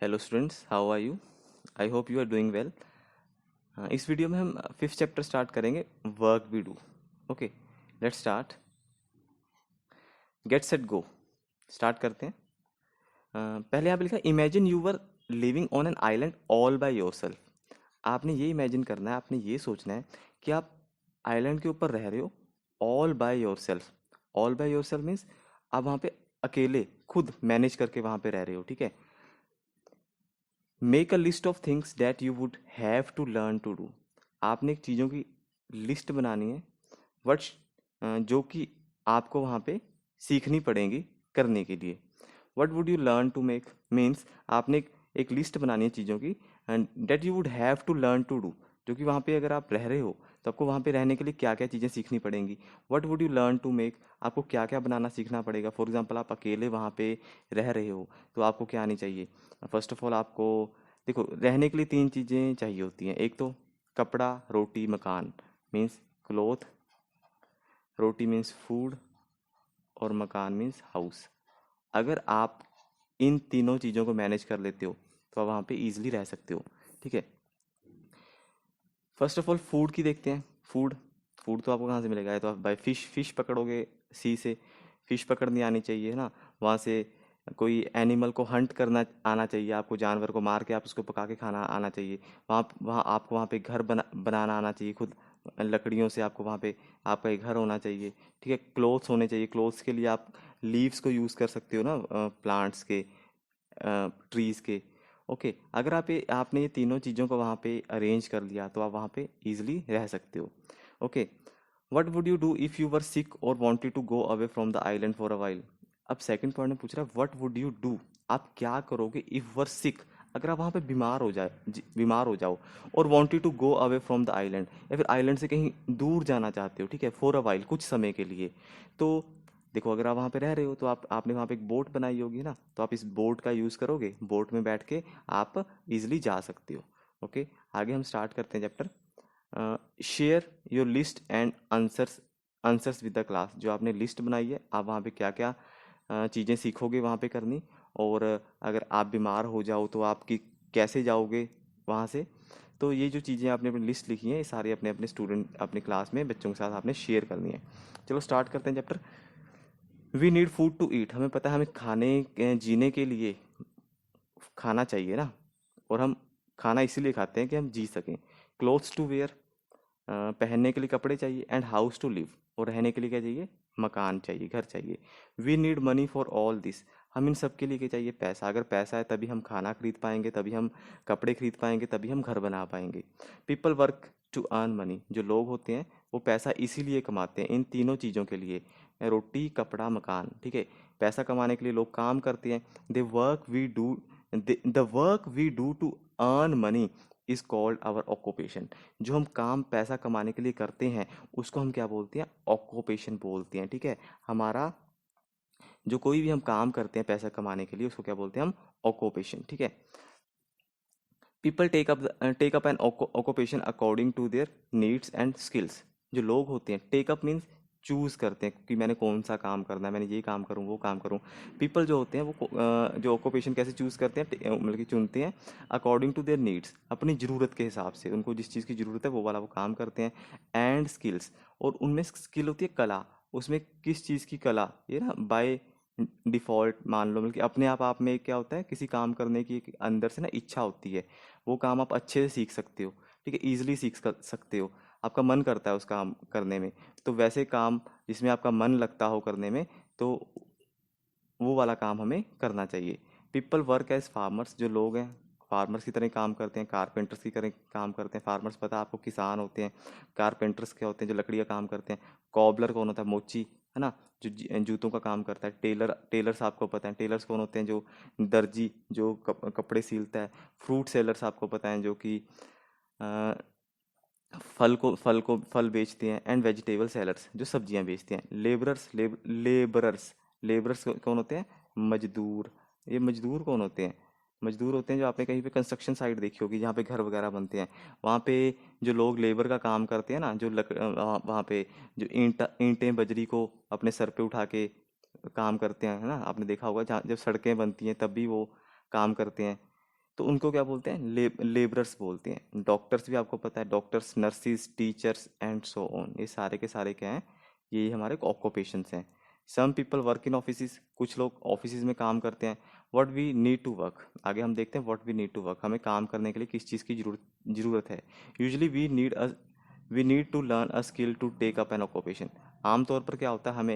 Hello students, how are you? I hope you are doing well. इस video में हम fifth chapter start करेंगे, work we do. Okay, let's start. Get set go. Start करते हैं। पहले यहाँ पे लिखा, imagine you were living on an island all by yourself. आपने ये इमेजिन करना है, आपने ये सोचना है कि आप आइलैंड के ऊपर रह रहे हो all by yourself. All by yourself means आप वहाँ पे अकेले खुद मैनेज करके वहाँ पे रह रहे हो, ठीक है। Make a list of things that you would have to learn to do. आपने एक चीज़ों की लिस्ट बनानी है, वट्स जो कि आपको वहाँ पे सीखनी पड़ेंगी करने के लिए। What would you learn to make means आपने एक लिस्ट बनानी है चीज़ों की, and that you would have to learn to do, जो कि वहाँ पे अगर आप रह रहे हो तो आपको वहाँ पे रहने के लिए क्या क्या चीज़ें सीखनी पड़ेंगी। What would you learn to make, आपको क्या क्या बनाना सीखना पड़ेगा। फॉर एग्जाम्पल, आप अकेले वहाँ पे रह रहे हो तो आपको क्या आनी चाहिए। फर्स्ट ऑफ ऑल आपको देखो, रहने के लिए तीन चीज़ें चाहिए होती हैं। एक तो कपड़ा, रोटी, मकान मीन्स क्लोथ, रोटी मीन्स फूड और मकान मीन्स हाउस। अगर आप इन तीनों चीज़ों को मैनेज कर लेते हो तो आप वहाँ पे ईजिली रह सकते हो, ठीक है। फर्स्ट ऑफ ऑल फूड की देखते हैं। फूड फूड तो आपको कहाँ से मिलेगा? तो आप बाय फिश पकड़ोगे सी से, फिश पकड़नी आनी चाहिए, है ना। वहाँ से कोई एनिमल को हंट करना आना चाहिए आपको, जानवर को मार के आप उसको पका के खाना आना चाहिए। वहाँ वहाँ आपको वहाँ पे घर बनाना आना चाहिए खुद, लकड़ियों से आपको वहाँ पे आपका एक घर होना चाहिए, ठीक है। क्लोथ्स होने चाहिए, क्लोथ्स के लिए आप लीव्स को यूज़ कर सकते हो ना, प्लांट्स के, ट्रीज के। ओके, अगर आपने ये तीनों चीज़ों को वहाँ पे अरेंज कर लिया तो आप वहाँ पे इजीली रह सकते हो। Okay, what would you do if you were sick or wanted to go away from the island for a while. अब सेकंड पॉइंट में पूछ रहा है वट वुड यू डू, आप क्या करोगे इफ़ वर सिक, अगर आप वहाँ पे बीमार हो जाओ और wanted to go away from the island, या फिर आइलैंड से कहीं दूर जाना चाहते हो, ठीक है, फॉर अ वाइल, कुछ समय के लिए। तो देखो, अगर आप वहाँ पे रह रहे हो तो आपने वहाँ पे एक बोट बनाई होगी ना, तो आप इस बोट का यूज़ करोगे, बोट में बैठ के आप इजिली जा सकते हो। ओके, आगे हम स्टार्ट करते हैं chapter. Share your list and answers answers with the class. जो आपने लिस्ट बनाई है, आप वहाँ पे क्या क्या चीज़ें सीखोगे वहाँ पे करनी, और अगर आप बीमार हो जाओ तो आपकी कैसे जाओगे वहाँ से। तो ये जो चीज़ें आपने अपनी लिस्ट लिखी हैं, ये सारी अपने अपने स्टूडेंट, अपने क्लास में बच्चों के साथ आपने शेयर करनी है। चलो स्टार्ट करते हैं chapter. We need food to eat. हमें पता है हमें जीने के लिए खाना चाहिए ना, और हम खाना इसीलिए खाते हैं कि हम जी सकें। क्लोथ्स टू वेयर, पहनने के लिए कपड़े चाहिए, एंड हाउस टू लिव, और रहने के लिए क्या चाहिए? मकान चाहिए, घर चाहिए। We need money for all this. हम इन सब के लिए क्या चाहिए? पैसा। अगर पैसा है तभी हम खाना खरीद पाएंगे, तभी हम कपड़े खरीद पाएंगे, तभी हम घर बना पाएंगे। People work to earn money. जो लोग होते हैं वो पैसा इसीलिए कमाते हैं, इन तीनों चीज़ों के लिए, रोटी, कपड़ा, मकान, ठीक है। पैसा कमाने के लिए लोग काम करते हैं। They work we do the work we do to earn money is called our occupation. जो हम काम पैसा कमाने के लिए करते हैं उसको हम क्या बोलते हैं? ऑक्यूपेशन बोलते हैं, ठीक है। हमारा जो कोई भी हम काम करते हैं पैसा कमाने के लिए उसको क्या बोलते हैं? हम ऑक्यूपेशन, ठीक है। People take up an occupation according to their needs and skills. जो लोग होते हैं, टेक अप मीन्स चूज करते हैं कि मैंने कौन सा काम करना है, मैंने ये काम करूँ वो काम करूँ। पीपल जो होते हैं वो जो ऑक्यूपेशन कैसे चूज करते हैं, मतलब कि चुनते हैं अकॉर्डिंग टू देयर नीड्स, अपनी ज़रूरत के हिसाब से, उनको जिस चीज़ की ज़रूरत है वो वाला वो काम करते हैं। एंड स्किल्स, और उनमें स्किल होती है कला। उसमें किस चीज़ की कला? ये ना बाय डिफ़ॉल्ट मान लो, मतलब कि अपने आप में क्या होता है, किसी काम करने की एक अंदर से ना इच्छा होती है, वो काम आप अच्छे से सीख सकते हो, ठीक है, ईजिली सकते हो। आपका मन करता है उस काम करने में, तो वैसे काम जिसमें आपका मन लगता हो करने में, तो वो वाला काम हमें करना चाहिए। People work as farmers. जो लोग हैं फार्मर्स की तरह काम करते हैं, कारपेंटर्स की तरह काम करते हैं। फार्मर्स पता है आपको, किसान होते हैं। कारपेंटर्स क्या होते हैं? जो लकड़ी का काम करते हैं। कॉबलर कौन होता है? मोची, है ना, जो जूतों का काम करता है। टेलर्स आपको पता है, टेलर्स कौन होते हैं? जो दर्जी, जो कपड़े सिलता है। फ्रूट सेलर्स आपको पता है, जो कि अ, फल बेचते हैं। एंड वेजिटेबल सेलर्स, जो सब्जियां बेचते हैं। लेबरर्स कौन होते हैं? मजदूर। ये मजदूर कौन होते हैं? मजदूर होते हैं, जो आपने कहीं पे कंस्ट्रक्शन साइट देखी होगी जहाँ पे घर वगैरह बनते हैं, वहाँ पे जो लोग लेबर का काम करते हैं ना, जो वहाँ पे जो ईंटें बजरी को अपने सर पे उठा के काम करते हैं, है ना, आपने देखा होगा, जहाँ जब सड़कें बनती हैं तब भी वो काम करते हैं। तो उनको क्या बोलते हैं, लेबरर्स बोलते हैं। डॉक्टर्स भी आपको पता है, doctors, nurses, teachers and so on, ये सारे के सारे क्या हैं, ये हमारे ऑक्यूपेशंस हैं। Some people work in office, कुछ लोग ऑफिस में काम करते हैं। What we need to work, आगे हम देखते हैं what we need to work, हमें काम करने के लिए किस चीज़ की जरूरत है। Usually we need to learn a skill to take up an occupation. आमतौर पर क्या होता है, हमें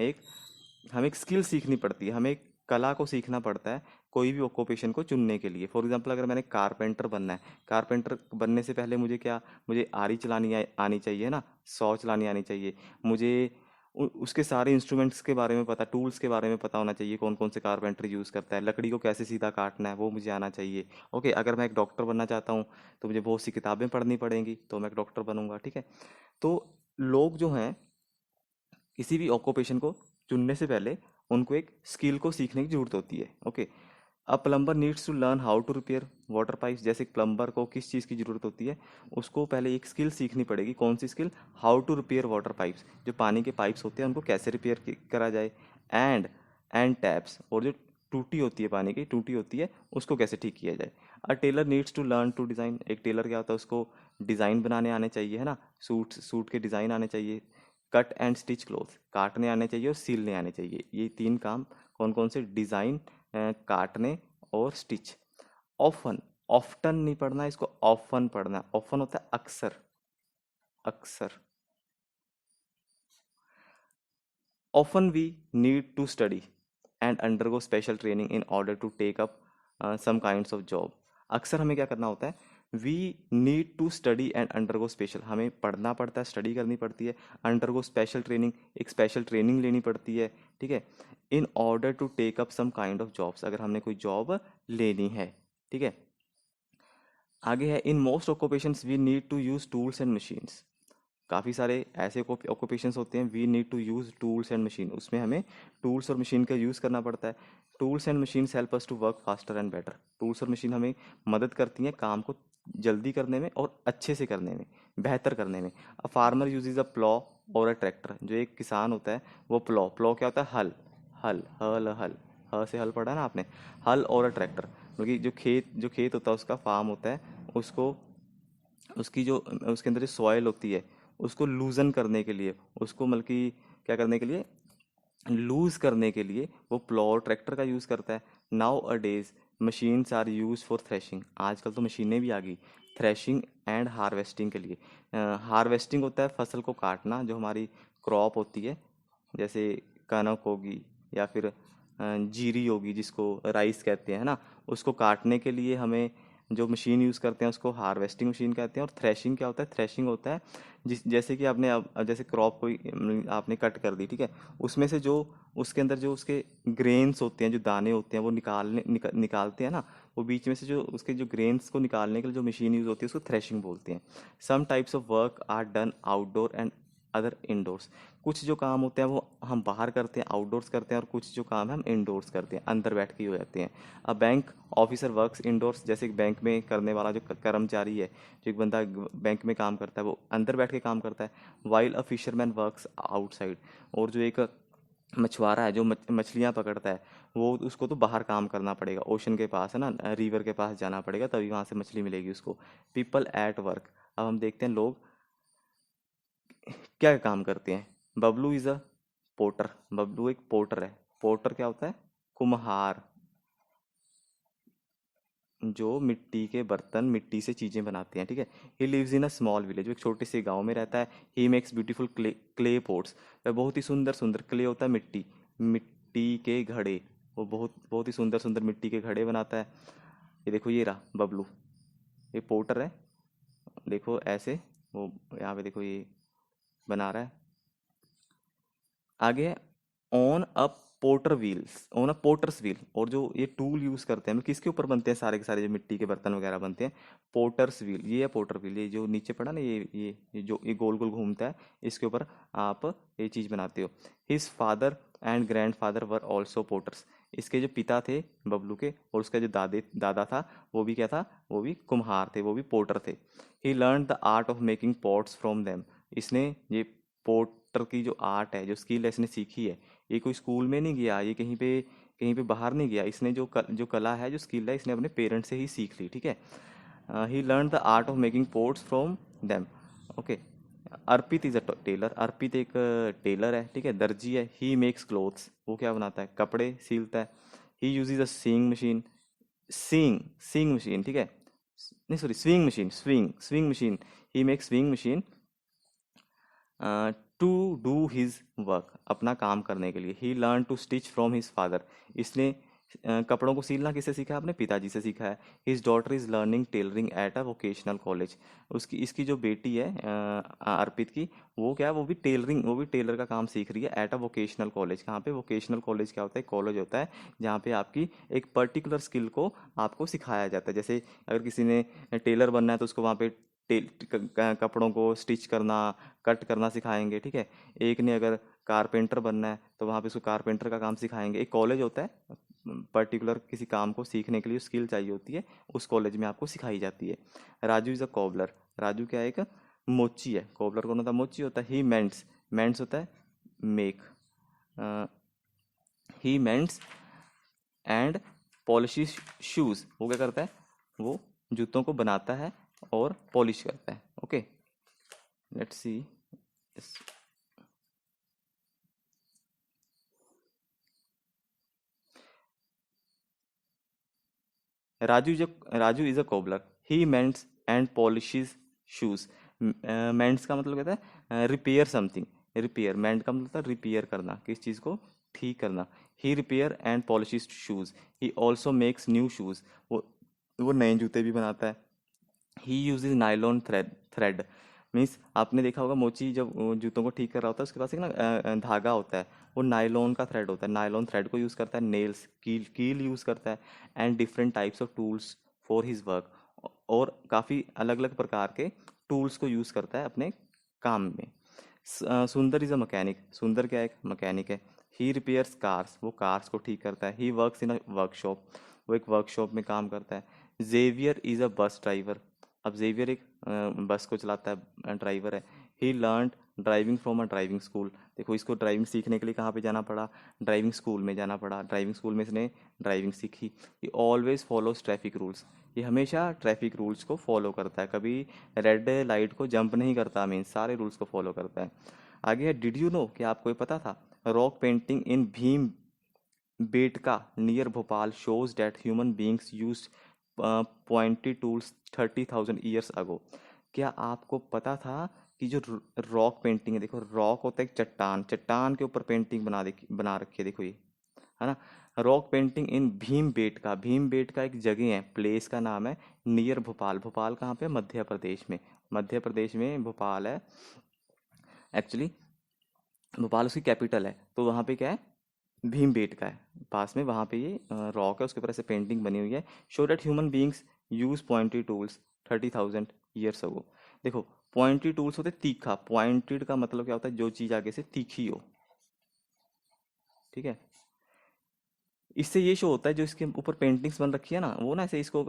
एक स्किल सीखनी पड़ती है, हमें एक कला को सीखना पड़ता है कोई भी ऑक्यूपेशन को चुनने के लिए। फॉर एग्जांपल, अगर मैंने कारपेंटर बनना है, कारपेंटर बनने से पहले मुझे आरी चलानी आनी चाहिए ना, सौ चलानी आनी चाहिए। मुझे उसके सारे इंस्ट्रूमेंट्स के बारे में पता, टूल्स के बारे में पता होना चाहिए, कौन कौन से कारपेंटर यूज़ करता है, लकड़ी को कैसे सीधा काटना है वो मुझे आना चाहिए। ओके, अगर मैं एक डॉक्टर बनना चाहता हूँ तो मुझे बहुत सी किताबें पढ़नी पड़ेंगी, तो मैं एक डॉक्टर बनूंगा। ठीक है, तो लोग जो हैं किसी भी ऑक्यूपेशन को चुनने से पहले उनको एक स्किल को सीखने की जरूरत होती है। Okay, a plumber needs to learn how to repair water pipes. जैसे प्लम्बर को किस चीज़ की ज़रूरत होती है, उसको पहले एक स्किल सीखनी पड़ेगी। कौन सी skill? How to repair water pipes, जो पानी के पाइप्स होते हैं उनको कैसे रिपेयर करा जाए। एंड एंड टैप्स, और जो टूटी होती है, पानी की टूटी होती है, उसको कैसे ठीक किया जाए। A tailor needs to learn to design. एक टेलर क्या होता है, उसको डिज़ाइन बनाने आने चाहिए, है ना, सूट के डिज़ाइन आने चाहिए। कट एंड स्टिच क्लोथ, काटने आने चाहिए और सिलने आने चाहिए। ये तीन काम कौन कौन से? डिज़ाइन, काटने और स्टिच। ऑफन, ऑफ्टन नहीं पढ़ना, इसको ऑफन पढ़ना। ऑफन होता है अक्सर, अक्सर। Often we need to study and undergo special training in order to take up some kinds of job. अक्सर हमें क्या करना होता है, we need to study and undergo special, हमें पढ़ना पड़ता है, स्टडी करनी पड़ती है। अंडरगो स्पेशल ट्रेनिंग, एक स्पेशल ट्रेनिंग लेनी पड़ती है। ठीक है, in order to take up some kind of jobs, अगर हमने कोई जॉब लेनी है। ठीक है, आगे है, in most occupations we need to use tools and machines. काफ़ी सारे ऐसे ऑक्यूपेशंस होते हैं, we need to use tools and machine, उसमें हमें टूल्स और मशीन का यूज़ करना पड़ता है। Tools and machine help us to work faster and better. Tools और मशीन हमें मदद करती हैं काम को जल्दी करने में और अच्छे से करने में, बेहतर करने में। A farmer usage a plough और अ ट्रैक्टर, जो एक किसान होता है वो प्लॉ, प्लॉ क्या होता है? हल, हल, हल, हल, ह से हल पढ़ा ना आपने, हल और अ ट्रैक्टर, बल्कि जो खेत होता है, उसका फार्म होता है, उसको उसकी जो उसके अंदर जो सॉइल होती है, उसको लूजन करने के लिए, उसको मतलब कि क्या करने के लिए, लूज करने के लिए वो प्लॉ और ट्रैक्टर का यूज़ करता है। Nowadays machines are use for threshing, आजकल तो मशीनें भी आ गई थ्रेशिंग एंड हार्वेस्टिंग के लिए। हार्वेस्टिंग होता है फसल को काटना, जो हमारी क्रॉप होती है, जैसे कनक होगी या फिर जीरी होगी, जिसको राइस कहते हैं, है ना, उसको काटने के लिए हमें जो मशीन यूज़ करते हैं उसको हार्वेस्टिंग मशीन कहते हैं। और थ्रेशिंग क्या होता है? थ्रेशिंग होता है जैसे कि आपने अब जैसे क्रॉप को आपने कट कर दी, ठीक है, उसमें से जो उसके अंदर जो उसके ग्रेन्स होते हैं, जो दाने होते हैं, वो निकालते हैं ना, वो बीच में से जो उसके जो ग्रेन्स को निकालने के लिए जो मशीन यूज़ होती है उसको थ्रेशिंग बोलते हैं। Some types of work are done outdoor and other indoors. कुछ जो काम होते हैं वो हम बाहर करते हैं, आउटडोर्स करते हैं, और कुछ जो काम है हम इंडोर्स करते हैं, अंदर बैठ के ही हो जाते हैं। अब बैंक ऑफिसर वर्क्स इंडोर्स, जैसे एक बैंक में करने वाला जो कर्मचारी है, जो एक बंदा बैंक में काम करता है, वो अंदर बैठ के काम करता है। While a fisherman works outside, और जो एक मछुआरा है जो मछलियाँ पकड़ता है, वो उसको तो बाहर काम करना पड़ेगा, ओशन के पास, है ना, रिवर के पास जाना पड़ेगा, तभी वहाँ से मछली मिलेगी उसको। पीपल एट वर्क, अब हम देखते हैं लोग क्या काम करते हैं। Bablu is a potter, Bablu एक पोटर है। पोटर क्या होता है? कुम्हार, जो मिट्टी के बर्तन, मिट्टी से चीजें बनाते हैं। ठीक है, he lives in a small village, वो एक छोटे से गांव में रहता है। He makes beautiful clay pots, वह बहुत ही सुंदर सुंदर, क्ले होता है मिट्टी, मिट्टी के घड़े, वो बहुत बहुत ही सुंदर सुंदर मिट्टी के घड़े बनाता है। ये देखो, ये रहा बबलू, ये पोटर है, देखो ऐसे, वो यहाँ पे देखो ये बना रहा है। आगे on a potter wheels, on a potter's wheel, और जो ये टूल यूज करते हैं, मतलब किसके ऊपर बनते हैं सारे के सारे, जो मिट्टी के बर्तन वगैरह बनते हैं, पोटर्स व्हील, ये है पोटर व्हील। ये जो नीचे पड़ा ना, ये जो ये गोल गोल घूमता है, इसके ऊपर आप ये चीज बनाते हो। His father and grand father were also potters, इसके जो पिता थे बबलू के, और उसका जो दादा था, वो भी क्या था? वो भी कुम्हार थे, वो भी पोटर थे। He learn the art of making pots from them, इसने ये पोटर की जो आर्ट है, जो स्किल है, इसने सीखी है, ये कोई स्कूल में नहीं गया, ये कहीं पे कहीं पे बाहर नहीं गया, इसने जो कला है, जो स्किल है, इसने अपने पेरेंट्स से ही सीख ली, ठीक है। He learn the art of making pots from them. Okay. Arpit is a tailor, Arpit एक टेलर है, ठीक है, दर्जी है। ही मेक्स क्लोथ्स, वो क्या बनाता है, कपड़े सीलता है। He uses a seeing machine, seeing seeing machine, ठीक है, नहीं sorry, sewing machine, sewing sewing machine. He makes sewing machine to do his work, अपना काम करने के लिए। He learn to stitch from his father, इसने कपड़ों को सीलना किससे सीखा है, अपने पिताजी से सीखा है। His daughter is learning tailoring at a vocational college, उसकी इसकी जो बेटी है अर्पित की, वो क्या है, वो भी टेलरिंग, वो भी टेलर का काम सीख रही है एट अ वोकेशनल कॉलेज। कहाँ पे, वोकेशनल कॉलेज क्या होता है, कॉलेज होता है जहाँ पे आपकी एक पर्टिकुलर स्किल को आपको सिखाया जाता है। जैसे अगर किसी ने टेलर बनना है तो उसको वहाँ पे कपड़ों को स्टिच करना, कट करना सिखाएंगे, ठीक है। एक ने अगर कारपेंटर बनना है तो वहाँ पे उसको कारपेंटर का काम सिखाएंगे। एक कॉलेज होता है पर्टिकुलर किसी काम को सीखने के लिए स्किल चाहिए होती है, उस कॉलेज में आपको सिखाई जाती है। Raju is a cobbler, Raju क्या है, एक मोची है। कॉबलर कौन होता है, मोची होता है। ही मेंट्स, मेंट्स होता है make, he mends and polish shoes, वो क्या करता है, वो जूतों को बनाता है और पॉलिश करता है। Okay, let's see. Raju is a cobbler, he mends and polishes shoes. Mends का मतलब कहता है रिपेयर समथिंग, रिपेयर, मेंट का मतलब होता है रिपेयर करना, किस चीज़ को ठीक करना। He repair and polishes shoes. He also makes new shoes, वो नए जूते भी बनाता है। He uses nylon thread, means आपने देखा होगा मोची जब जूतों को ठीक कर रहा होता है उसके पास एक ना धागा होता है, वो नाइलॉन का थ्रेड होता है। नाइलॉन थ्रेड को यूज़ करता है। नेल्स, कील कील यूज़ करता है। And different types of tools for his work, और काफ़ी अलग अलग प्रकार के टूल्स को यूज़ करता है अपने काम में। सुंदर इज़ अ मैकेनिक, सुंदर क्या है, एक मैकेनिक है। ही रिपेयर्स कार्स, वो कार्स को ठीक करता है। He works in a workshop, वो एक वर्कशॉप में काम करता है। Xavier is a bus driver, अब जेवियर एक बस को चलाता है, ड्राइवर है। He learn driving from a driving school, देखो इसको ड्राइविंग सीखने के लिए कहाँ पे जाना पड़ा, ड्राइविंग स्कूल में जाना पड़ा। ड्राइविंग स्कूल में इसने ड्राइविंग सीखी। ही ऑलवेज फॉलोज ट्रैफिक रूल्स, ये हमेशा ट्रैफिक रूल्स को फॉलो करता है, कभी रेड लाइट को जंप नहीं करता, मीन सारे रूल्स को फॉलो करता है। आगे है, डिड यू नो, क्या आपको ये पता था, rock painting in Bhim Betka near Bhopal shows that human beings used pointy tools 30,000 years ago। क्या आपको पता था कि जो रॉक पेंटिंग है, देखो रॉक होता है एक चट्टान, चट्टान के ऊपर पेंटिंग बना रखी है, देखो ये है ना। रॉक पेंटिंग इन भीम बेट का एक जगह है, प्लेस का नाम है नियर भोपाल। भोपाल कहाँ पे, मध्य प्रदेश में, मध्य प्रदेश में भोपाल है एक्चुअली। भोपाल उसकी कैपिटल है, तो वहाँ पे क्या है, भीम बेट का है पास में, वहाँ पे ये रॉक है, उसके ऊपर ऐसे पेंटिंग बनी हुई है। Show that human beings use pointy tools 30,000 years ago. देखो पॉइंटी टूल्स होते तीखा, पॉइंटेड का मतलब क्या होता है, जो चीज़ आगे से तीखी हो, ठीक है। इससे ये शो होता है जो इसके ऊपर पेंटिंग्स बन रखी है ना, वो ना ऐसे इसको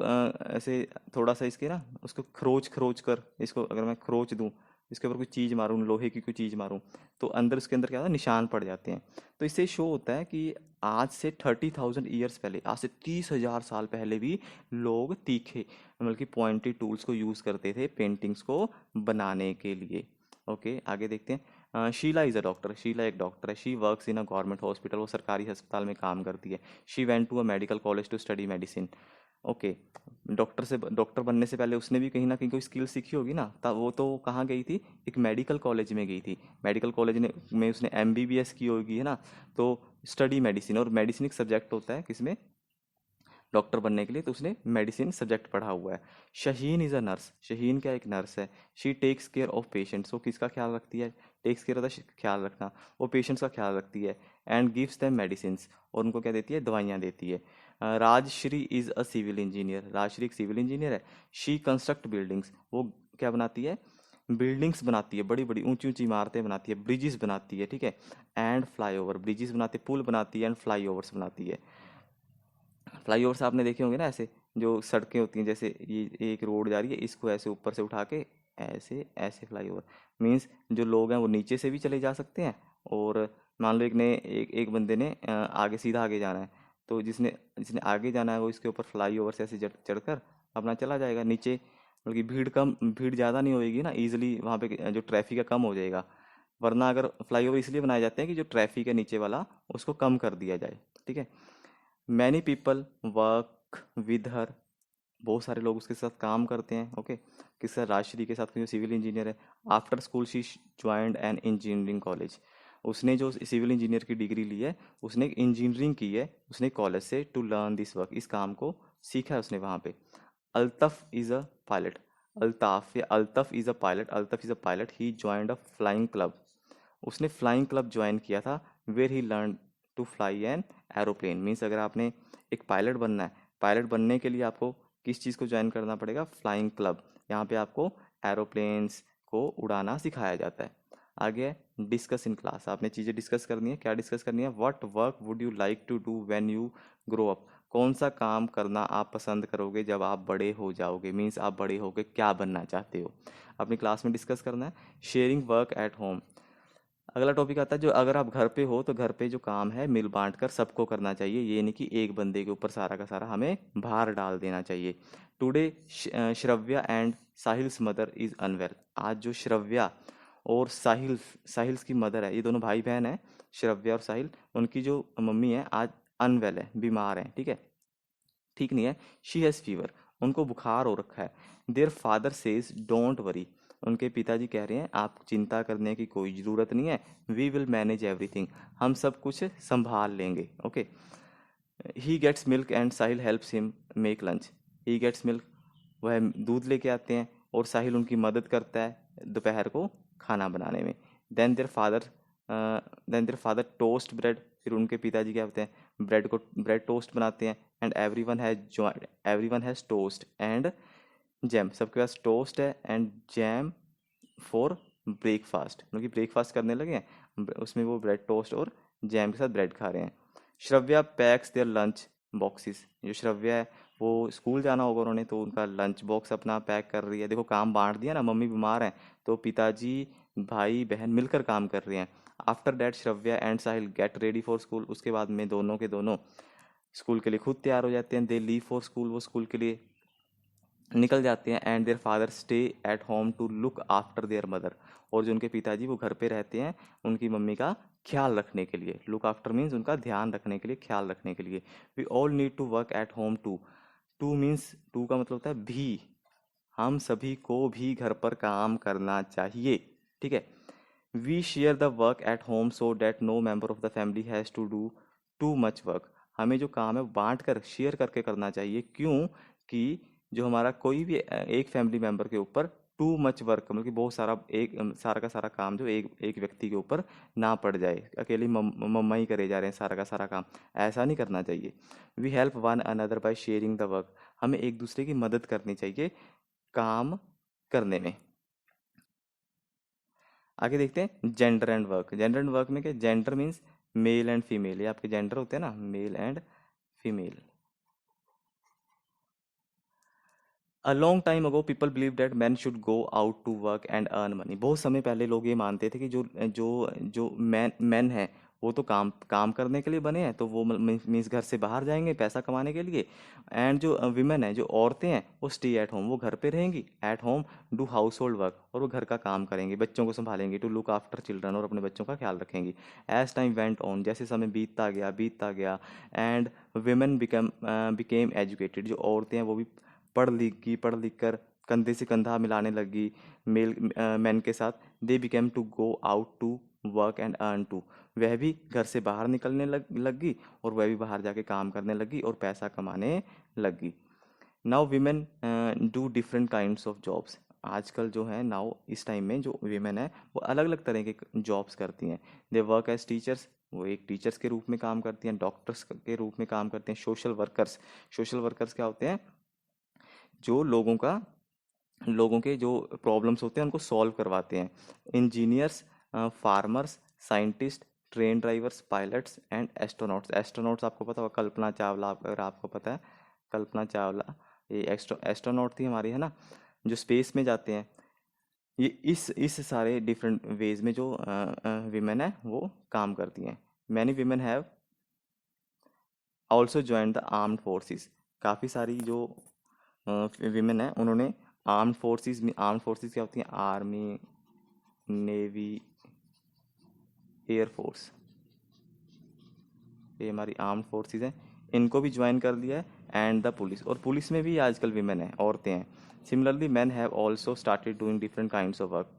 ऐसे थोड़ा सा इसके ना उसको खरोच खरोच कर, इसको अगर मैं खरोच दूं, इसके ऊपर कोई चीज़ मारूं, लोहे की कोई चीज़ मारूं, तो अंदर उसके अंदर क्या होता है, निशान पड़ जाते हैं। तो इससे शो होता है कि आज से 30,000 ईयर्स पहले, आज से 30,000 साल पहले भी लोग तीखे मतलब कि पॉइंटेड टूल्स को यूज़ करते थे पेंटिंग्स को बनाने के लिए। ओके, आगे देखते हैं। Sheela is a doctor, Sheela एक डॉक्टर है। She works in a government hospital, वो सरकारी अस्पताल में काम करती है। She went to a medical college to study medicine. Okay, doctor बनने से पहले उसने भी कहीं ना कहीं कोई स्किल सीखी होगी ना, तब वो तो कहाँ गई थी, एक मेडिकल कॉलेज में गई थी। मेडिकल कॉलेज में उसने एमबीबीएस की होगी, है ना। तो स्टडी मेडिसिन, और मेडिसिन एक सब्जेक्ट होता है किसमें, डॉक्टर बनने के लिए, तो उसने मेडिसिन सब्जेक्ट पढ़ा हुआ है। Shaheen is a nurse, Shaheen क्या एक नर्स है। She takes care of patients, वो किसका ख्याल रखती है, टेक्स केयर होता है ख्याल रखना, वो पेशेंट्स का ख्याल रखती है। एंड गिव्स देम मेडिसिन, और उनको क्या देती है, दवाइयाँ देती है। Rajshree is a civil engineer, Rajshree एक सिविल इंजीनियर है। शी कंस्ट्रक्ट बिल्डिंग्स, वो क्या बनाती है, बिल्डिंग्स बनाती है, बड़ी बड़ी ऊंची ऊंची इमारतें बनाती है, ब्रिजेस बनाती है, ठीक है। एंड फ्लाईओवर, ब्रिजेस बनाती है, पुल बनाती है, एंड फ्लाईओवर्स बनाती है। फ्लाईओवर्स आपने देखे होंगे ना, ऐसे जो सड़कें होती हैं, जैसे ये एक रोड जा रही है, इसको ऐसे ऊपर से उठा के ऐसे ऐसे फ्लाईओवर, मीन्स जो लोग हैं वो नीचे से भी चले जा सकते हैं, और मान लो एक ने एक एक बंदे ने आगे सीधा आगे जाना है, तो जिसने जिसने आगे जाना है वो इसके ऊपर फ्लाई ओवर से ऐसे चढ़कर अपना चला जाएगा नीचे, बल्कि भीड़ ज़्यादा नहीं होएगी ना, ईजिली वहाँ पे जो ट्रैफिक है कम हो जाएगा। वरना अगर फ्लाईओवर इसलिए बनाए जाते हैं कि जो ट्रैफिक है नीचे वाला उसको कम कर दिया जाए, ठीक है। Many people work with her, बहुत सारे लोग उसके साथ काम करते हैं, ओके। किस साथ? राजश्री के साथ, जो सिविल इंजीनियर है। After school she joined an engineering college, उसने जो सिविल इंजीनियर की डिग्री ली है उसने एक इंजीनियरिंग की है उसने कॉलेज से, टू लर्न दिस वर्क, इस काम को सीखा है उसने वहाँ पे। Altaf is a pilot, Altaf is a pilot, Altaf is a pilot, he joined a flying club, उसने फ्लाइंग क्लब ज्वाइन किया था। Where he learn to fly an aeroplane, means अगर आपने एक पायलट बनना है, पायलट बनने के लिए आपको किस चीज़ को ज्वाइन करना पड़ेगा? Flying club. यहाँ पे आपको एरोप्लेन्स को उड़ाना सिखाया जाता है। आगे है डिस्कस इन क्लास, आपने चीज़ें डिस्कस करनी है। क्या डिस्कस करनी है? What work would you like to do when you grow up, कौन सा काम करना आप पसंद करोगे जब आप बड़े हो जाओगे, मीन्स आप बड़े होके क्या बनना चाहते हो, अपनी क्लास में डिस्कस करना है। शेयरिंग वर्क एट होम, अगला टॉपिक आता है जो अगर आप घर पे हो तो घर पे जो काम है मिल बांट कर सबको करना चाहिए, ये नहीं कि एक बंदे के ऊपर सारा का सारा हमें भार डाल देना चाहिए। Today Shravya and Sahil's mother is unwell, आज जो श्रव्या और साहिल्स की मदर है, ये दोनों भाई बहन हैं, श्रव्या और साहिल, उनकी जो मम्मी है आज अनवेल है, बीमार है, ठीक है, ठीक नहीं है। शी हैज़ फीवर, उनको बुखार हो रखा है। Their father says don't worry, उनके पिताजी कह रहे हैं आप चिंता करने की कोई ज़रूरत नहीं है। वी विल मैनेज एवरीथिंग, हम सब कुछ संभाल लेंगे, okay. He gets milk and Sahil helps him make lunch, he gets milk, वह दूध लेके आते हैं और साहिल उनकी मदद करता है दोपहर को खाना बनाने में। Then their father then their father toast bread, फिर उनके पिताजी क्या होते हैं ब्रेड टोस्ट बनाते हैं। And everyone has toast and jam, सबके पास टोस्ट है एंड जैम फॉर ब्रेकफास्ट, मतलब कि ब्रेकफास्ट करने लगे हैं, उसमें वो ब्रेड टोस्ट और जैम के साथ ब्रेड खा रहे हैं। Shravya PACS there lunch boxes, जो श्रव्या है वो स्कूल जाना होगा उन्होंने, तो उनका लंच बॉक्स अपना पैक कर रही है। देखो काम बांट दिया ना, मम्मी बीमार है तो पिताजी भाई बहन मिलकर काम कर रहे हैं। After that Shravya and Sahil get ready for school, उसके बाद में दोनों के दोनों स्कूल के लिए खुद तैयार हो जाते हैं। दे लीव फॉर स्कूल, वो स्कूल के लिए निकल जाते हैं। And their father stay at home to look after their mother, और जो उनके पिताजी वो घर पे रहते हैं उनकी मम्मी का ख्याल रखने के लिए। लुक आफ्टर मीन्स उनका ध्यान रखने के लिए, ख्याल रखने के लिए। We all need to work at home too, too means too का मतलब होता है भी, हम सभी को भी घर पर काम करना चाहिए, ठीक है। We share the work at home so that no member of the family has to do too much work, हमें जो काम है वो बांट कर शेयर करके करना चाहिए। क्यों? कि जो हमारा कोई भी एक फैमिली मेंबर के ऊपर टू मच वर्क, मतलब कि बहुत सारा एक सारा का सारा काम जो एक एक व्यक्ति के ऊपर ना पड़ जाए, अकेली मम्मा ही करे जा रहे हैं सारा का सारा काम, ऐसा नहीं करना चाहिए। We help one another by sharing the work, हमें एक दूसरे की मदद करनी चाहिए काम करने में। आगे देखते हैं gender and work. Gender and work में क्या? Gender means male and female, ये आपके जेंडर होते हैं ना, male and female. A long time ago people believe that man should go out to work and earn money, बहुत समय पहले लोग ये मानते थे कि जो जो जो मैन है वो तो काम काम करने के लिए बने हैं, तो वो मीन्स घर से बाहर जाएंगे पैसा कमाने के लिए। एंड जो विमेन है, जो औरतें हैं, वो स्टे एट होम, वो घर पे रहेंगी, at home do house hold work, और वो घर का काम करेंगी, बच्चों को संभालेंगी, टू लुक आफ्टर चिल्ड्रन, और अपने बच्चों का ख्याल रखेंगी। एज टाइम वेंट ऑन, जैसे समय बीतता गया एंड विमेन बिकेम एजुकेटेड, जो औरतें हैं वो भी पढ़ लिख कर कंधे से कंधा मिलाने लगी मैन के साथ। They became to go out to work and earn too, वह भी घर से बाहर निकलने लगी और वह भी बाहर जाके काम करने लगी और पैसा कमाने लगी। Now women do different kinds of jobs, आजकल जो है नाउ इस टाइम में जो वीमेन है वो अलग अलग तरह के जॉब्स करती हैं। दे वर्क एज टीचर्स, वो एक टीचर्स के रूप में काम करती हैं, डॉक्टर्स के रूप में काम करते हैं, सोशल वर्कर्स क्या होते हैं? जो लोगों के जो प्रॉब्लम्स होते हैं उनको सॉल्व करवाते हैं। Engineers, farmers, scientist, train drivers, pilots and astronauts. Astronauts आपको पता होगा, कल्पना चावला, अगर आपको पता है कल्पना चावला, ये एस्ट्रोनॉट थी हमारी, है ना, जो स्पेस में जाते हैं। ये इस सारे डिफरेंट वेज में जो विमेन है वो काम करती हैं। Many women have also join the armed forces. काफ़ी सारी जो विमेन है उन्होंने आर्म्ड फोर्सेस में, आर्म्ड फोर्सेस क्या होती हैं, आर्मी, नेवी, एयरफोर्स, ये हमारी आर्म्ड फोर्सेस हैं, इनको भी ज्वाइन कर लिया है। एंड द पुलिस, और पुलिस में भी आजकल विमेन है, औरतें हैं। Similarly man have also started doing different kinds of work.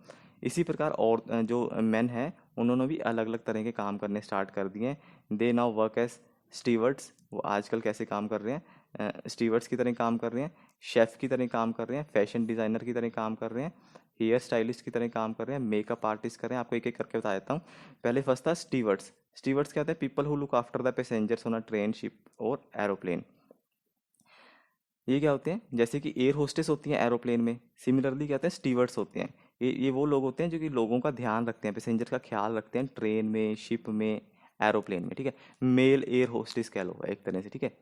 इसी प्रकार और जो मैन हैं उन्होंने भी अलग अलग तरह के काम करने स्टार्ट कर दिए हैं। दे नाउ वर्क एज स्टीवर्ड्स, वो आजकल कैसे काम कर रहे हैं, स्टीवर्ड्स की तरह काम कर रहे हैं, शेफ़ की तरह काम कर रहे हैं, फैशन डिज़ाइनर की तरह काम कर रहे हैं, हेयर स्टाइलिस्ट की तरह काम कर रहे हैं, मेकअप आर्टिस्ट कर रहे हैं। आपको एक एक करके बता देता हूँ। पहले फर्स्ट था स्टीवर्ड्स। स्टीवर्ड्स क्या होते हैं, people who look after the passengers on a train, ship और एरोप्लेन। ये क्या होते हैं, जैसे कि एयर होस्टेस होती हैं एरोप्लेन में, सिमिलरली क्या होते हैं, स्टीवर्ड्स होते हैं। ये वो लोग होते हैं जो कि लोगों का ध्यान रखते हैं, पैसेंजर का ख्याल रखते हैं ट्रेन में, शिप में, एरोप्लेन में, ठीक है। मेल एयर होस्टेस कह लो एक तरह से, ठीक है।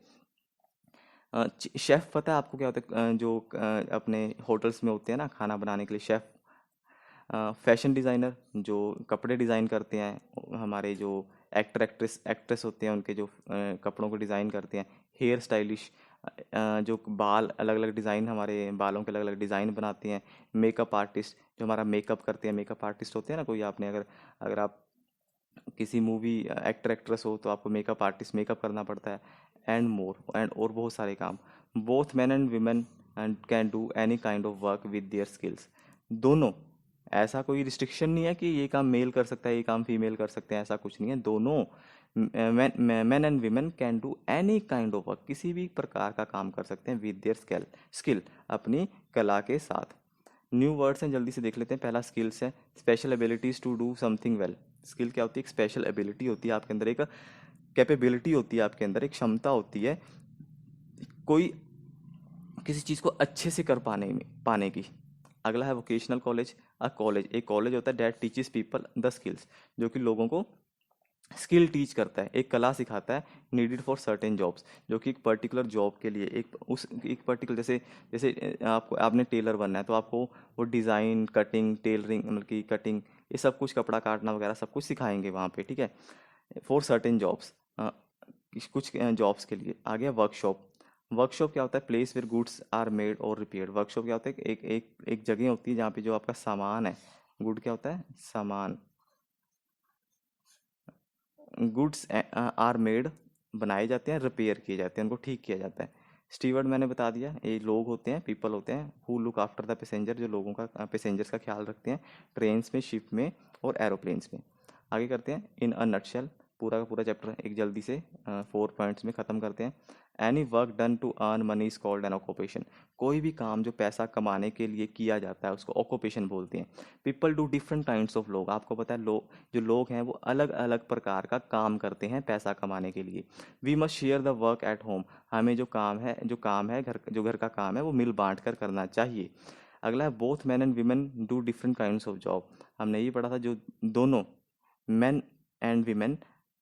शेफ़ पता है आपको क्या होता है, जो अपने होटल्स में होते हैं ना खाना बनाने के लिए, शेफ़। फैशन डिज़ाइनर जो कपड़े डिज़ाइन करते हैं, हमारे जो एक्ट्रेस होते हैं उनके जो कपड़ों को डिज़ाइन करते हैं। हेयर स्टाइलिश, जो बाल अलग अलग डिज़ाइन, हमारे बालों के अलग अलग डिज़ाइन बनाते हैं। मेकअप आर्टिस्ट जो हमारा मेकअप करते हैं, मेकअप आर्टिस्ट होते हैं ना, कोई आपने अगर अगर आप किसी मूवी एक्ट्रेस हो तो आपको मेकअप आर्टिस्ट मेकअप करना पड़ता है। एंड मोर, एंड और बहुत सारे काम। Both man and women and can do any kind of work with their skills. दोनों, ऐसा कोई रिस्ट्रिक्शन नहीं है कि ये काम मेल कर सकता है, ये काम फीमेल कर सकते हैं, ऐसा कुछ नहीं है। दोनों man and women can do any kind of work, किसी भी प्रकार का काम कर सकते हैं विद देयर स्किल, अपनी कला के साथ। न्यू वर्ड्स हैं, जल्दी से देख लेते हैं। पहला स्किल्स है, special abilities to do something well. Skill क्या होती है, एक स्पेशल एबिलिटी होती है आपके अंदर, एक कैपेबिलिटी होती है आपके अंदर, एक क्षमता होती है कोई किसी चीज़ को अच्छे से कर पाने की। अगला है वोकेशनल कॉलेज। कॉलेज, एक कॉलेज होता है that teaches people the skills, जो कि लोगों को स्किल टीच करता है, एक कला सिखाता है, नीडेड फॉर सर्टेन जॉब्स, जो कि एक पर्टिकुलर जॉब के लिए, एक पर्टिकुलर, जैसे जैसे आपको आपने टेलर बनना है तो आपको वो डिज़ाइन, कटिंग, टेलरिंग, मतलब कि कटिंग, ये सब कुछ, कपड़ा काटना वगैरह सब कुछ सिखाएंगे वहाँ पे, ठीक है। फॉर सर्टेन जॉब्स, कुछ जॉब्स के लिए। आ गया वर्कशॉप। वर्कशॉप क्या होता है, place where goods are made और रिपेयर्ड। वर्कशॉप क्या होता है, एक जगह होती है जहाँ पे जो आपका सामान है, गुड क्या होता है, सामान, गुड्स आर मेड, बनाए जाते हैं, रिपेयर किए जाते हैं, उनको ठीक किया जाता है। स्टीवर्ड मैंने बता दिया, ये लोग होते हैं, पीपल होते हैं who look after the passenger, जो लोगों का पैसेंजर्स का ख्याल रखते हैं ट्रेन्स में, शिप में और एरोप्लेन्स में। आगे करते हैं इन अ नटशेल, पूरा का पूरा चैप्टर एक जल्दी से 4 पॉइंट्स में ख़त्म करते हैं। Any work done to earn money is called an occupation. कोई भी काम जो पैसा कमाने के लिए किया जाता है उसको ऑक्यूपेशन बोलते हैं। People do different kinds of, लोग, आपको पता है लोग, जो लोग हैं वो अलग अलग प्रकार का काम करते हैं पैसा कमाने के लिए। We must share the work at home. हमें जो काम है घर का काम है वो मिल बांट कर करना चाहिए। अगला है both man and women do different kinds of job. हमने ये पढ़ा था, जो दोनों man and women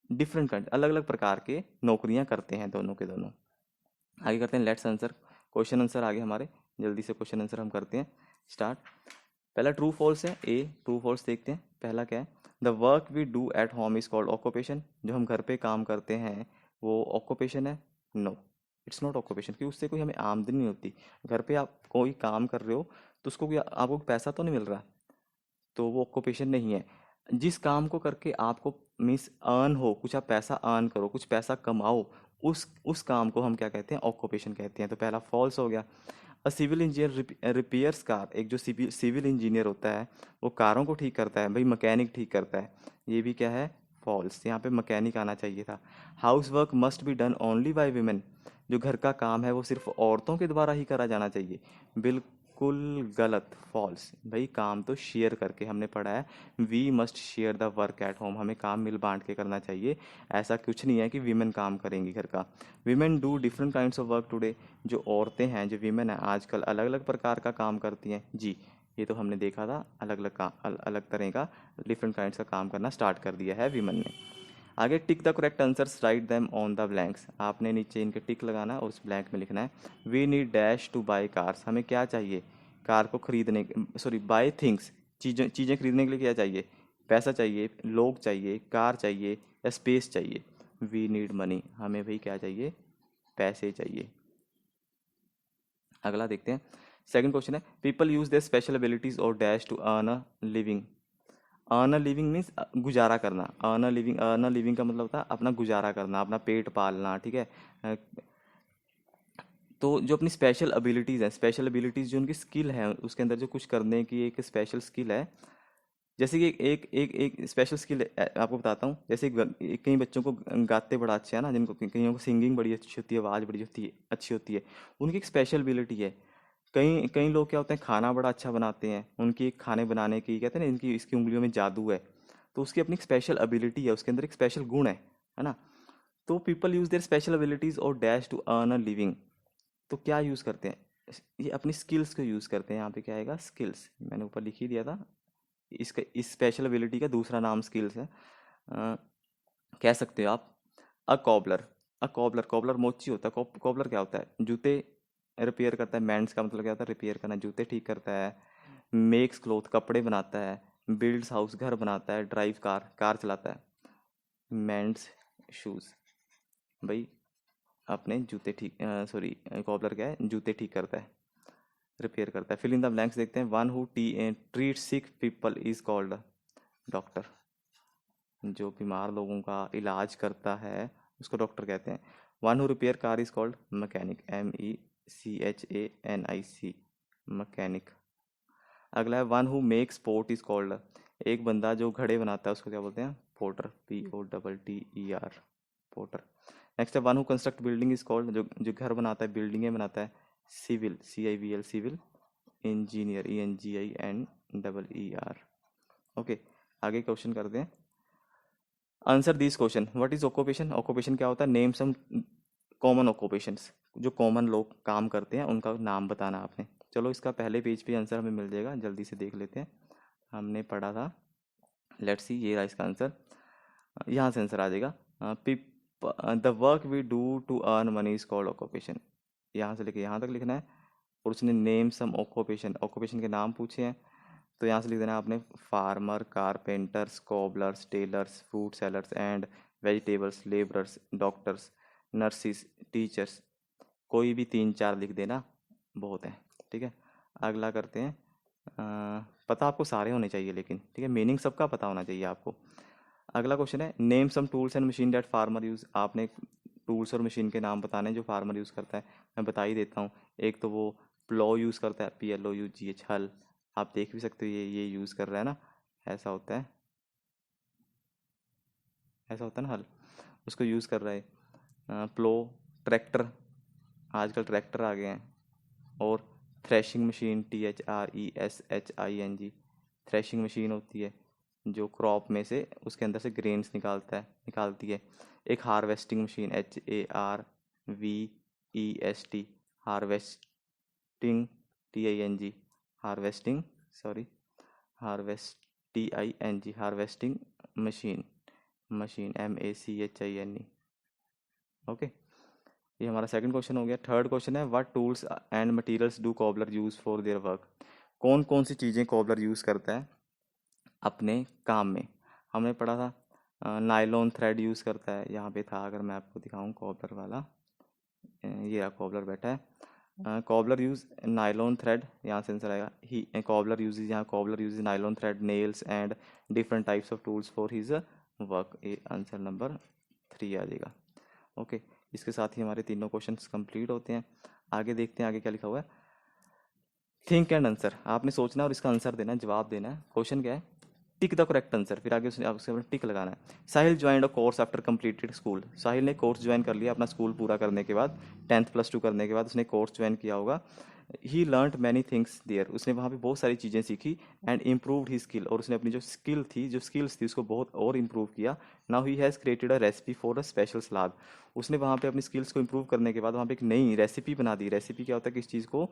different kind, अलग अलग प्रकार के नौकरियां करते हैं दोनों के दोनों। आगे करते हैं लेट्स आंसर, क्वेश्चन आंसर आगे हमारे, जल्दी से क्वेश्चन आंसर हम करते हैं स्टार्ट। पहला ट्रू फॉल्स है, ए ट्रू फॉल्स देखते हैं। पहला क्या है, the work we do at home is called occupation. जो हम घर पे काम करते हैं वो ऑक्यूपेशन है। नो, इट्स नॉट ऑक्यूपेशन, क्योंकि उससे कोई हमें आमदनी नहीं होती। घर पे आप कोई काम कर रहे हो तो उसको कोई आपको पैसा तो नहीं मिल रहा, तो वो ऑक्यूपेशन नहीं है। जिस काम को करके आपको मीन्स अर्न हो, कुछ आप पैसा अर्न करो, कुछ पैसा कमाओ, उस काम को हम क्या कहते हैं, ऑक्यूपेशन कहते हैं। तो पहला फॉल्स हो गया। A civil engineer repairs car. एक जो सिविल इंजीनियर होता है वो कारों को ठीक करता है, भाई मैकेनिक ठीक करता है, ये भी क्या है, फॉल्स। यहाँ पे मैकेनिक आना चाहिए था। House work must be done only by women. जो घर का काम है वो सिर्फ औरतों के द्वारा ही करा जाना चाहिए, बिल्कुल गलत, फॉल्स। भाई काम तो शेयर करके, हमने पढ़ा है we must share the work at home, हमें काम मिल बांट के करना चाहिए। ऐसा कुछ नहीं है कि वीमेन काम करेंगी घर का। Women do different kinds of work today. जो औरतें हैं, जो वीमेन हैं, आजकल अलग अलग प्रकार का काम करती हैं जी। ये तो हमने देखा था, अलग अलग काम, अलग तरह का डिफरेंट काइंड्स का काम करना स्टार्ट कर दिया है वीमेन ने। आगे tick the correct answers, write them on the blanks. आपने नीचे इनके टिक लगाना है और उस ब्लैंक में लिखना है we need dash to buy cars. हमें क्या चाहिए, कार को खरीदने, सॉरी बाय थिंग्स, चीज़ें चीज़ें खरीदने के लिए क्या चाहिए, पैसा चाहिए, लोग चाहिए, कार चाहिए या स्पेस चाहिए। वी नीड मनी, हमें भाई क्या चाहिए, पैसे चाहिए। अगला देखते हैं, सेकंड क्वेश्चन है, people use their special abilities और dash to earn a living. Earn a living means गुजारा करना, अर्न अ लिविंग का मतलब होता है अपना गुजारा करना, अपना पेट पालना, ठीक है। अ, तो जो अपनी स्पेशल एबिलिटीज़ हैं, स्पेशल एबिलिटीज़ जो उनकी स्किल है, उसके अंदर जो कुछ करने की एक स्पेशल स्किल है, जैसे कि एक एक एक स्पेशल स्किल आपको बताता हूँ। जैसे कई बच्चों को गाते बड़ा अच्छा है ना, जिनको कईयों को सिंगिंग बड़ी अच्छी होती है, आवाज़ बड़ी होती है, अच्छी होती है, उनकी एक स्पेशल एबिलिटी है। कई कई लोग क्या होते हैं, खाना बड़ा अच्छा बनाते हैं, उनकी एक खाने बनाने की कहते हैं ना, इनकी इसकी उंगलियों में जादू है, तो उसकी अपनी एक स्पेशल एबिलिटी है, उसके अंदर एक स्पेशल गुण है ना। तो people use their special abilities और dash to earn a living. तो क्या यूज़ करते हैं, ये अपनी स्किल्स को यूज़ करते हैं। यहाँ पे क्या आएगा, स्किल्स, मैंने ऊपर लिख ही दिया था। इसका इस स्पेशल एबिलिटी का दूसरा नाम स्किल्स है। कह सकते हो आप अ कॉबलर। कॉबलर मोची होता है। कॉबलर क्या होता है, जूते रिपेयर करता है। मेंस का मतलब क्या होता है, रिपेयर करना, जूते ठीक करता है। मेक्स क्लोथ, कपड़े बनाता है। बिल्ड्स हाउस, घर बनाता है। ड्राइव कार, कार चलाता है। मेंस शूज़, भाई अपने जूते ठीक, सॉरी, कॉबलर क्या है, जूते ठीक करता है, रिपेयर करता है। फिल इन द ब्लैंक्स देखते हैं, one who treat sick people is called doctor. जो बीमार लोगों का इलाज करता है उसको डॉक्टर कहते हैं। One who repair car is called mechanic, MECHANIC, mechanic. अगला है, one who make sport is called, एक बंदा जो घड़े बनाता है उसको क्या बोलते हैं, पोटर, POTTER, पोटर। नेक्स्ट है, one who construct building is called, जो जो घर बनाता है, बिल्डिंगें बनाता है, civil, CIVL, civil engineer, ENGINEER। Okay, आगे क्वेश्चन करते हैं। Answer this question, what is occupation. Occupation क्या होता है, नेम सम कॉमन ऑक्यूपेशंस, जो कॉमन लोग काम करते हैं उनका नाम बताना आपने। चलो इसका पहले पेज पे आंसर हमें मिल जाएगा, जल्दी से देख लेते हैं। हमने पढ़ा था, लेट्स सी, ये रहा इसका आंसर। यहाँ से आंसर आ जाएगा, the work we do to earn money is called occupation. यहाँ से लेके यहाँ तक लिखना है। और उसने नेम सम ऑक्यूपेशन, ऑक्यूपेशन के नाम पूछे हैं, तो यहाँ से लिख देना आपने, farmer, carpenters, cobblers, tailors, fruit sellers and vegetables, labourers, doctors, nurses, teachers. कोई भी 3-4 लिख देना, बहुत है, ठीक है। अगला करते हैं, पता आपको सारे होने चाहिए लेकिन, ठीक है, मीनिंग सबका पता होना चाहिए आपको। अगला क्वेश्चन है, name some tools and machine that farmer use. आपने टूल्स और मशीन के नाम बताने जो फार्मर यूज़ करता है। मैं बता ही देता हूँ। एक तो वो प्लो यूज़ करता है, PLOUGH, हल, आप देख भी सकते हो, ये यूज़ कर रहा है ना, ऐसा होता है, ऐसा होता है ना हल, उसको यूज़ कर रहा है। प्लो, ट्रैक्टर, आजकल ट्रैक्टर आ गए हैं। और threshing machine, THRESHING, threshing machine होती है जो क्रॉप में से उसके अंदर से ग्रेन्स निकालती है। एक harvesting machine, HARVEST, harvesting, TING, harvesting, sorry, harvesting machine, MACHINE। Okay, ये हमारा सेकंड क्वेश्चन हो गया। थर्ड क्वेश्चन है, what tools and materials do cobbler use for their work. कौन कौन सी चीज़ें कॉबलर यूज़ करता है अपने काम में। हमने पढ़ा था नायलॉन थ्रेड यूज़ करता है, यहाँ पे था, अगर मैं आपको दिखाऊं कॉबलर वाला, ये रहा कॉबलर बैठा है। कॉबलर यूज़ नायलॉन थ्रेड, यहाँ से आंसर आएगा, ही कॉबलर यूजेज, यहाँ cobbler uses nylon thread, nails and different types of tools for his work. ये आंसर नंबर 3 आ जाएगा। ओके, इसके साथ ही हमारे तीनों क्वेश्चंस कंप्लीट होते हैं। आगे देखते हैं आगे क्या लिखा हुआ है। थिंक एंड आंसर, आपने सोचना और इसका आंसर देना है, जवाब देना है। क्वेश्चन क्या है, टिक द करेक्ट आंसर, फिर आगे उसके टिक लगाना है। Sahil joined a course after completed school. Sahil ने कोर्स ज्वाइन कर लिया अपना स्कूल पूरा करने के बाद, 10th +2 करने के बाद उसने कोर्स ज्वाइन किया होगा। ही लर्नड मैनी थिंग्स देयर, उसने वहाँ पे बहुत सारी चीज़ें सीखी। एंड इम्प्रूव्ड ही स्किल, और उसने अपनी जो स्किल्स थी उसको बहुत और इम्प्रूव किया। Now he has created a recipe for a special salad. उसने वहाँ पे अपनी स्किल्स को इम्प्रूव करने के बाद वहाँ पे एक नई रेसिपी बना दी। रेसिपी क्या होता है, किस चीज़ को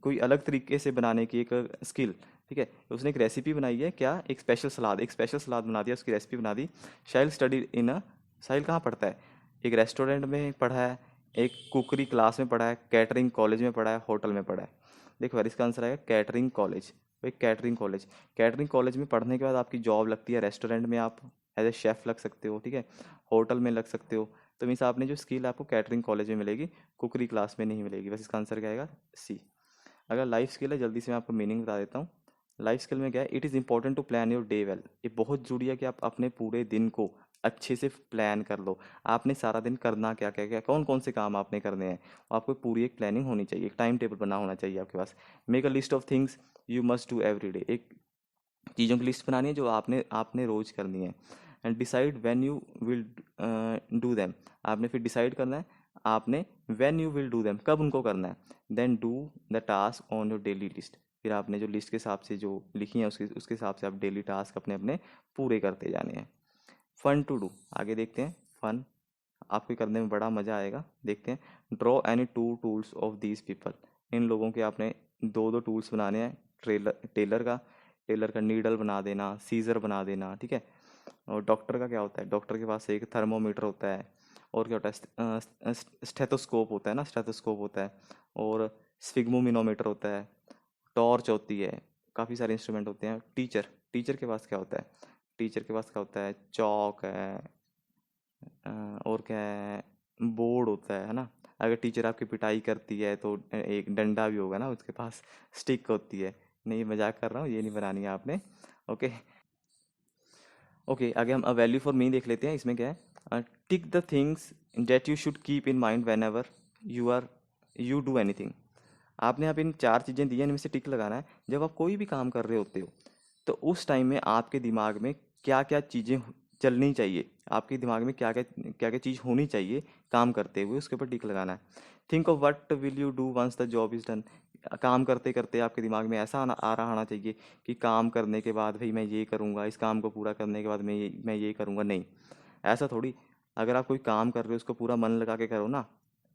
कोई अलग तरीके से बनाने की एक स्किल, ठीक है। उसने एक रेसिपी बनाई है, क्या, एक स्पेशल सलाद बना दिया, उसकी रेसिपी बना दी। साहिल स्टडी इन अ, साहिल कहाँ पढ़ता है, एक रेस्टोरेंट में पढ़ा है, एक कुकरी क्लास में पढ़ा है, कैटरिंग कॉलेज में पढ़ा है, होटल में पढ़ा है। देखो यार, इसका आंसर आएगा कैटरिंग कॉलेज। भाई कैटरिंग कॉलेज में पढ़ने के बाद आपकी जॉब लगती है रेस्टोरेंट में, आप एज ए शेफ़ लग सकते हो, ठीक है, होटल में लग सकते हो। तो मीन्स आपने जो स्किल आपको कैटरिंग कॉलेज में मिलेगी, कुकरी क्लास में नहीं मिलेगी। बस इसका आंसर क्या आएगा? सी। अगर लाइफ स्किल है, जल्दी से मैं आपको मीनिंग बता देता हूँ। लाइफ स्किल में क्या है? It is important to plan your day well. ये बहुत ज़रूरी है कि आप अपने पूरे दिन को अच्छे से प्लान कर लो। आपने सारा दिन करना क्या क्या क्या, कौन कौन से काम आपने करने हैं, आपको पूरी एक प्लानिंग होनी चाहिए, एक टाइम टेबल बना होना चाहिए आपके पास। Make a list of things you must do every day. एक चीज़ों की लिस्ट बनानी है जो आपने आपने रोज़ करनी है। And decide when you will do them. आपने फिर डिसाइड करना है आपने when you will do them, कब उनको करना है। Then do the task on your daily list. फिर आपने जो लिस्ट के हिसाब से जो लिखी है उसके हिसाब से आप डेली टास्क अपने अपने पूरे करते जाने हैं। फन टू डू, आगे देखते हैं। फन आपको करने में बड़ा मज़ा आएगा। देखते हैं। Draw any two tools of these people. इन लोगों के आपने दो दो टूल्स बनाने हैं। टेलर का नीडल बना देना, सीजर बना देना, ठीक है। और डॉक्टर का क्या होता है? डॉक्टर के पास एक थर्मोमीटर होता है। और क्या होता है? स्टेथोस्कोप होता है ना, स्टेथोस्कोप होता है। और स्फिग्मोमीनोमीटर होता है। टॉर्च होती है। काफ़ी सारे इंस्ट्रूमेंट होते हैं। टीचर के पास क्या होता है? टीचर के पास क्या होता है? चौक है। और क्या है? बोर्ड होता है ना। अगर टीचर आपकी पिटाई करती है तो एक डंडा भी होगा ना उसके पास। स्टिक होती है। नहीं, मजाक कर रहा हूँ, ये नहीं बनानी है आपने। ओके। ओके, आगे हम अ वैल्यू फॉर मी देख लेते हैं। इसमें क्या है? Tick the things that you should keep in mind when ever you do anything. आपने यहाँ पे इन चार चीज़ें दी हैं, इनमें से टिक लगाना है। जब आप कोई भी काम कर रहे होते हो तो उस टाइम में आपके दिमाग में क्या क्या चीज़ें चलनी चाहिए, आपके दिमाग में क्या क्या चीज़ होनी चाहिए काम करते हुए, उसके ऊपर टिक लगाना है। Think of what will you do once the job is done. काम करते करते आपके दिमाग में ऐसा आना चाहिए कि काम करने के बाद भाई मैं ये करूँगा, इस काम को पूरा करने के बाद मैं ये करूँगा। नहीं, ऐसा थोड़ी। अगर आप कोई काम कर रहे हो उसको पूरा मन लगा के करो ना।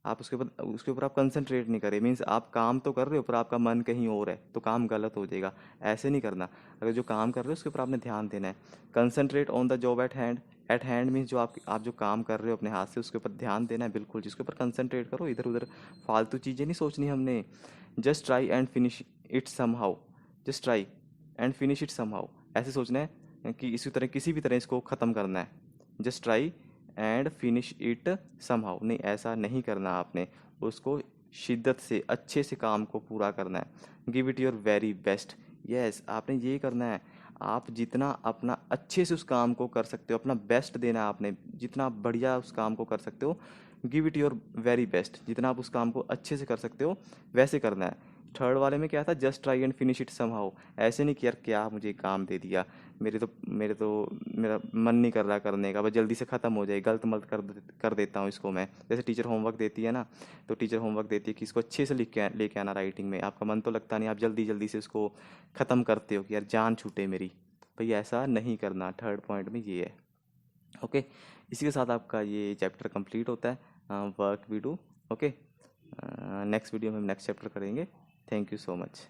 आप उसके ऊपर आप कंसंट्रेट नहीं करें, मीन्स आप काम तो कर रहे हो पर आपका मन कहीं और है, तो काम गलत हो जाएगा। ऐसे नहीं करना। अगर जो काम कर रहे हो उसके ऊपर आपने ध्यान देना है। Concentrate on the job eight hand. Eight hand means जो आप जो काम कर रहे हो अपने हाथ से उसके ऊपर ध्यान देना है, बिल्कुल जिसके ऊपर कंसंट्रेट करो। इधर उधर फालतू चीज़ें नहीं सोचनी हमने। Just try and finish it somehow. Just try and finish it somehow, ऐसे सोचना है कि इसी तरह किसी भी तरह इसको ख़त्म करना है। Just try and finish it somehow, नहीं ऐसा नहीं करना आपने। उसको शिद्दत से अच्छे से काम को पूरा करना है। Give it your very best. Yes, आपने ये करना है। आप जितना अपना अच्छे से उस काम को कर सकते हो, अपना बेस्ट देना है आपने, जितना बढ़िया उस काम को कर सकते हो। Give it your very best, जितना आप उस काम को अच्छे से कर सकते हो वैसे करना है। थर्ड वाले में क्या था? Just try and finish it somehow. ऐसे नहीं कि यार क्या मुझे काम दे दिया, मेरा मन नहीं कर रहा करने का, बस जल्दी से ख़त्म हो जाए, गलत मलत कर देता हूँ इसको मैं। जैसे टीचर होमवर्क देती है ना, तो टीचर होमवर्क देती है कि इसको अच्छे से लिख के लेके आना राइटिंग में। आपका मन तो लगता नहीं, आप जल्दी जल्दी से इसको ख़त्म करते हो कि यार जान छूटे मेरी। भाई ऐसा नहीं करना। थर्ड पॉइंट में ये है। ओके, इसी के साथ आपका ये चैप्टर कंप्लीट होता है। Work we do. Okay, next video में हम नेक्स्ट चैप्टर करेंगे। Thank you so much.